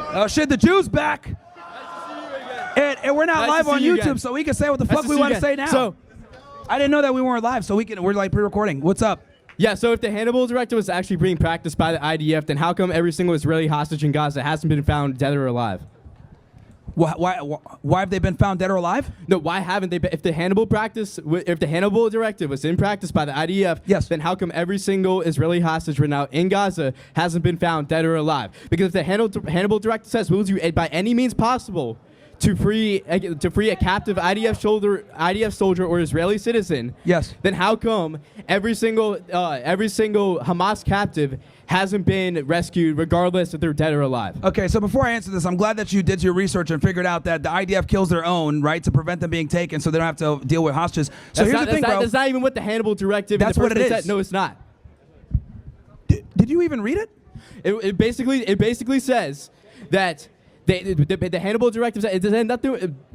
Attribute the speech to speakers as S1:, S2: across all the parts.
S1: Oh shit, the Jew's back. And we're not live on YouTube, so we can say what the fuck we want to say now.
S2: So,
S1: I didn't know that we weren't live, so we're like pre-recording. What's up?
S2: Yeah, so if the Hannibal directive was actually being practiced by the IDF, then how come every single Israeli hostage in Gaza hasn't been found dead or alive?
S1: Why have they been found dead or alive?
S2: No, why haven't they been? If the Hannibal directive was in practice by the IDF,
S1: yes,
S2: then how come every single Israeli hostage right now in Gaza hasn't been found dead or alive? Because if the Hannibal directive says we will do by any means possible to free a captive IDF soldier or Israeli citizen,
S1: yes,
S2: then how come every single Hamas captive hasn't been rescued regardless if they're dead or alive?
S1: Okay, so before I answer this, I'm glad that you did your research and figured out that the IDF kills their own, right, to prevent them being taken so they don't have to deal with hostages. So here's the thing, bro.
S2: That's not even what the Hannibal directive
S1: That's what it is.
S2: said. No, it's not.
S1: Did you even read it?
S2: It basically says that the Hannibal directive says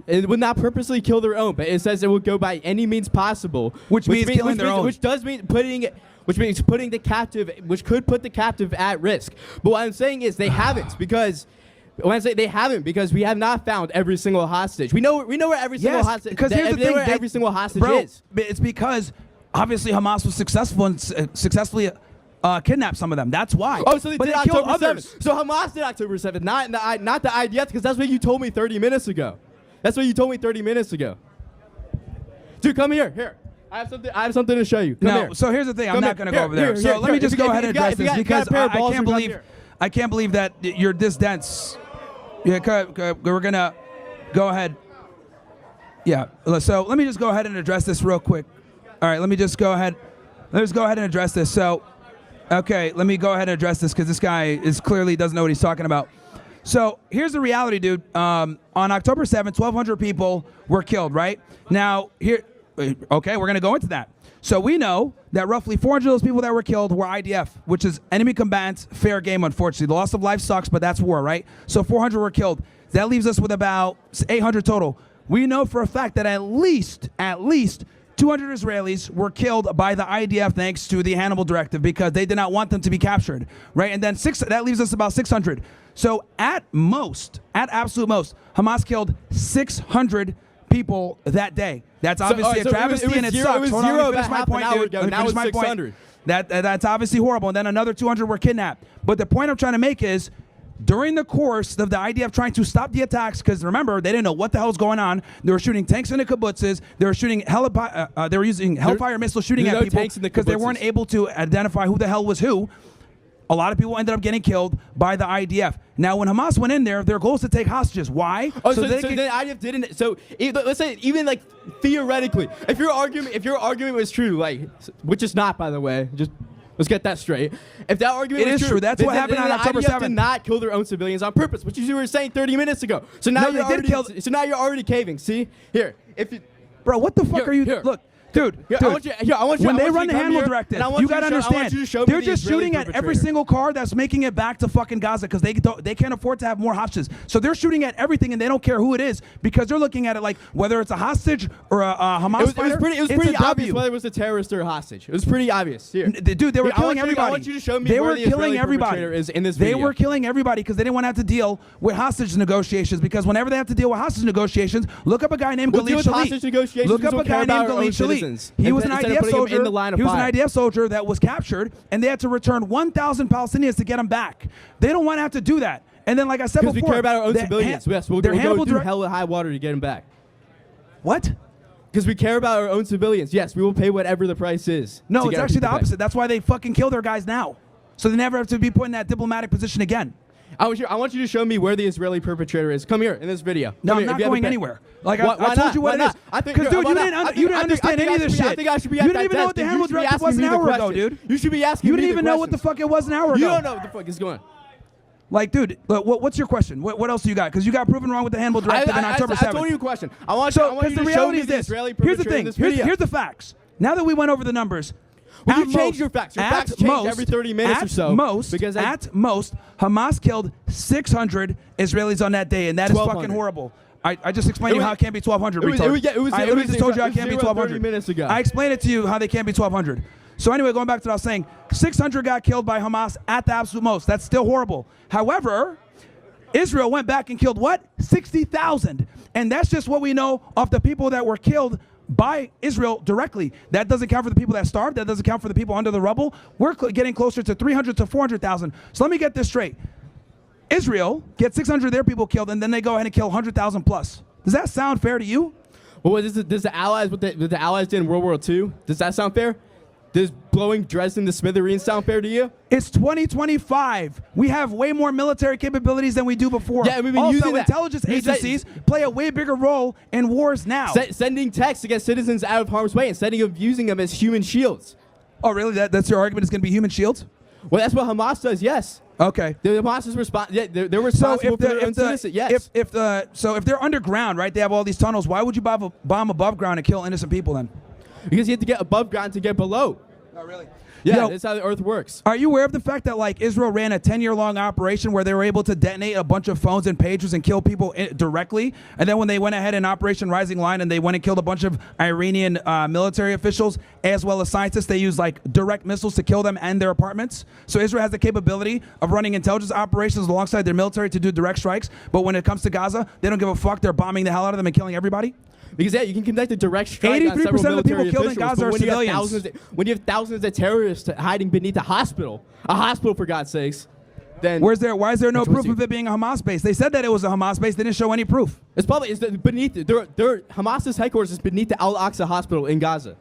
S2: it would not purposely kill their own, but it says it would go by any means possible,
S1: which means killing their own,
S2: which means putting the captive, which could put the captive at risk. But what I'm saying is they haven't, because when I say they haven't, because we have not found every single hostage. We know where every single hostage.
S1: Because here's the thing,
S2: every single hostage is.
S1: It's because obviously Hamas was successful and successfully kidnapped some of them. That's why.
S2: Oh, so they did
S1: killed
S2: October
S1: others.
S2: 7th. So Hamas did October 7th, not the IDF, because that's what you told me 30 minutes ago. That's what you told me 30 minutes ago. Dude, come here. Here. I have something to show you. Come here.
S1: So here's the thing. I'm not going to go over there. So let me just go ahead and address this, because I can't believe that you're this dense. Yeah, we're going to go ahead. Yeah. So let me just go ahead and address this real quick. All right. Let me just go ahead. Let's go ahead and address this. So, okay, let me go ahead and address this, because this guy is clearly doesn't know what he's talking about. So here's the reality, dude. On October 7th, 1,200 people were killed, right? Now, okay, we're going to go into that. So we know that roughly 400 of those people that were killed were IDF, which is enemy combatants, fair game, unfortunately. The loss of life sucks, but that's war, right? So 400 were killed. That leaves us with about 800 total. We know for a fact that at least 200 Israelis were killed by the IDF thanks to the Hannibal directive, because they did not want them to be captured, right? And then that leaves us about 600. So at absolute most, Hamas killed 600 people that day. That's obviously a travesty, and it sucks.
S2: Hold on, let me finish my point, dude. Now it's 600.
S1: That's obviously horrible. And then another 200 were kidnapped. But the point I'm trying to make is, during the course of the IDF trying to stop the attacks, because remember, they didn't know what the hell was going on. They were shooting tanks into kibbutzes. They were shooting they were using Hellfire missiles shooting at people because they weren't able to identify who the hell was who. A lot of people ended up getting killed by the IDF. Now, when Hamas went in there, their goal is to take hostages. Why?
S2: Oh, so the IDF didn't. So let's say, even like theoretically, if your argument was true, like, which is not, by the way, just. Let's get that straight. If that argument is true,
S1: that's what happened on October 7th.
S2: The IDF did not kill their own civilians on purpose, which you were saying 30 minutes ago. So now you're already caving. See here,
S1: bro, what the fuck are you? Look. Dude, when they run the Hannibal directive, you gotta understand, they're just shooting at every single car that's making it back to fucking Gaza, because they can't afford to have more hostages. So they're shooting at everything, and they don't care who it is, because they're looking at it like whether it's a hostage or a Hamas fighter.
S2: It was pretty obvious whether it was a terrorist or a hostage. It was pretty obvious. Here.
S1: Dude, they were killing everybody.
S2: I want you to show me where the Israeli perpetrator is in this video.
S1: They were killing everybody because they didn't want to have to deal with hostage negotiations, because whenever they have to deal with hostage negotiations, look up a guy named Khalid Shalit. Look up a guy named Khalid Shalit. He was an IDF soldier. He was an IDF soldier that was captured, and they had to return 1,000 Palestinians to get him back. They don't want to have to do that. And then, like I said before,
S2: because we care about our own civilians. Yes, we'll go through hell and high water to get him back.
S1: What?
S2: Because we care about our own civilians. Yes, we will pay whatever the price is.
S1: No, it's actually the opposite. That's why they fucking kill their guys now, so they never have to be put in that diplomatic position again.
S2: I want you to show me where the Israeli perpetrator is. Come here in this video.
S1: No, I'm not going anywhere. Like I told you what it is. Because dude, you didn't understand any of this shit. You didn't even know what the Hannibal directive was an hour ago, dude.
S2: You should be asking me.
S1: You didn't even know what the fuck it was an hour ago.
S2: You don't know what the fuck is going on.
S1: Like, dude, what's your question? What else do you got? Because you got proven wrong with the Hannibal directive on October 7th.
S2: I told you a question. I want you to show me the Israeli perpetrator in this video.
S1: Here's the facts. Now that we went over the numbers,
S2: well, you change your facts. Your facts change every 30 minutes or so.
S1: At most, Hamas killed 600 Israelis on that day, and that is fucking horrible. I just explained to you how it can't be 1,200, retard. I literally just told you how it can't be 1,200.
S2: Minutes ago.
S1: I explained it to you how they can't be 1,200. So anyway, going back to what I was saying, 600 got killed by Hamas at the absolute most. That's still horrible. However, Israel went back and killed what? 60,000. And that's just what we know of the people that were killed by Israel directly. That doesn't count for the people that starved. That doesn't count for the people under the rubble. We're getting closer to 300 to 400,000. So let me get this straight. Israel gets 600 of their people killed, and then they go ahead and kill 100,000 plus. Does that sound fair to you?
S2: Well, does the Allies, what the Allies did in World War II, does that sound fair? Does blowing Dresden to smithereens sound fair to you?
S1: It's 2025. We have way more military capabilities than we do before.
S2: Yeah, we've been
S1: also,
S2: using that.
S1: Intelligence agencies play a way bigger role in wars now.
S2: Sending texts to get citizens out of harm's way instead of using them as human shields.
S1: Oh, really? That's your argument? It's going to be human shields?
S2: Well, that's what Hamas does. Yes.
S1: Okay.
S2: The Hamas is they're responsible for their own citizens. Yes.
S1: So if they're underground, right? They have all these tunnels. Why would you bomb above ground and kill innocent people then?
S2: Because you have to get above ground to get below.
S1: Oh, really?
S2: Yeah, that's how the Earth works.
S1: Are you aware of the fact that like Israel ran a 10-year-long operation where they were able to detonate a bunch of phones and pagers and kill people directly? And then when they went ahead in Operation Rising Lion and they went and killed a bunch of Iranian military officials as well as scientists, they used like direct missiles to kill them and their apartments. So Israel has the capability of running intelligence operations alongside their military to do direct strikes. But when it comes to Gaza, they don't give a fuck. They're bombing the hell out of them and killing everybody.
S2: Because yeah, you can conduct a direct strike on several
S1: 83% of the people
S2: military
S1: killed in
S2: officials,
S1: Gaza are
S2: when
S1: civilians.
S2: When you have thousands of terrorists hiding beneath a hospital for God's sakes, then
S1: why is there no proof of it being a Hamas base? They said that it was a Hamas base. They didn't show any proof.
S2: It's beneath Hamas's headquarters is beneath the Al-Aqsa hospital in Gaza.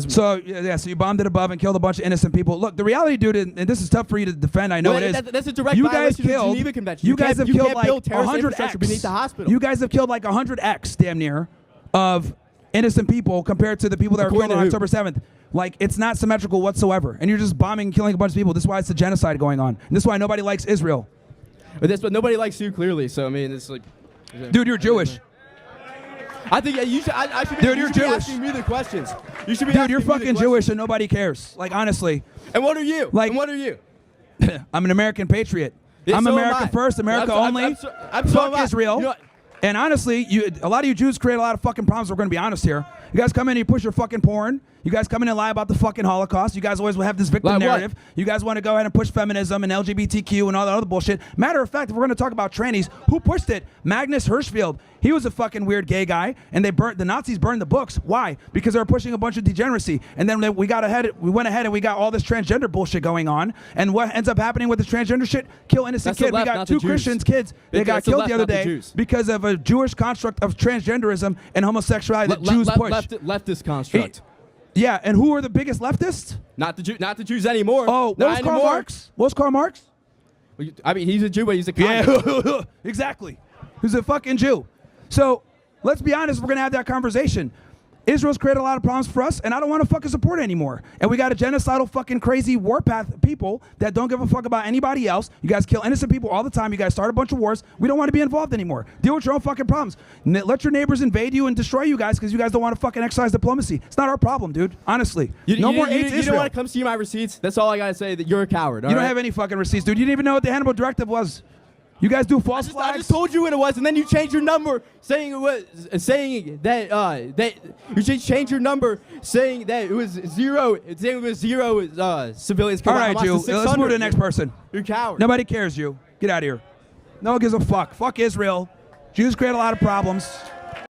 S1: So you bombed it above and killed a bunch of innocent people. Look, the reality, dude, and this is tough for you to defend. I know it is.
S2: That's a direct violation of the Geneva Convention.
S1: You guys have killed like
S2: 100x beneath the hospital.
S1: You guys have killed like 100x, damn near, of innocent people compared to the people that were killed on October 7th. Like, it's not symmetrical whatsoever. And you're just bombing and killing a bunch of people. This is why it's a genocide going on. And this is why nobody likes Israel.
S2: But nobody likes you, clearly. So, I mean, it's like...
S1: Dude, you're Jewish.
S2: I think you should, I should be,
S1: dude, you're Jewish.
S2: Asking me the questions. You should be
S1: Dude, you're fucking Jewish and nobody cares. Like, honestly.
S2: And what are you?
S1: Like,
S2: and what are you?
S1: I'm an American patriot.
S2: Yeah,
S1: I'm
S2: so
S1: America first, America only. Fuck Israel.
S2: You know,
S1: and honestly, a lot of you Jews create a lot of fucking problems. We're going to be honest here. You guys come in and you push your fucking porn. You guys come in and lie about the fucking Holocaust. You guys always have this victim narrative. You guys want to go ahead and push feminism and LGBTQ and all that other bullshit. Matter of fact, if we're going to talk about trannies, who pushed it? Magnus Hirschfeld. He was a fucking weird gay guy, and the Nazis burned the books. Why? Because they were pushing a bunch of degeneracy. And then we went ahead and we got all this transgender bullshit going on. And what ends up happening with this transgender shit? Kill innocent kids. We got 2 Christians kids that got killed the other day because of a Jewish construct of transgenderism and homosexuality that Jews push.
S2: Leftist construct.
S1: Yeah, and who are the biggest leftists?
S2: Not the Jews anymore.
S1: Oh, what was Karl Marx? What was Karl Marx?
S2: I mean, he's a Jew, but he's a communist.
S1: Yeah, exactly. He's a fucking Jew. So let's be honest, we're going to have that conversation. Israel's created a lot of problems for us, and I don't want to fucking support it anymore. And we got a genocidal fucking crazy warpath people that don't give a fuck about anybody else. You guys kill innocent people all the time. You guys start a bunch of wars. We don't want to be involved anymore. Deal with your own fucking problems. Let your neighbors invade you and destroy you guys because you guys don't want to fucking exercise diplomacy. It's not our problem, dude. Honestly.
S2: No more
S1: aid to Israel.
S2: You don't want to come see my receipts? That's all I got to say, that you're a coward.
S1: You don't have any fucking receipts, dude. You didn't even know what the Hannibal directive was. You guys do false flags?
S2: I just told you what it was, and then you changed your number, saying that it was zero. Saying it was zero civilians.
S1: All right, Jew. Let's move to the next person.
S2: You're a coward.
S1: Nobody cares, you. Get out of here. No one gives a fuck. Fuck Israel. Jews create a lot of problems.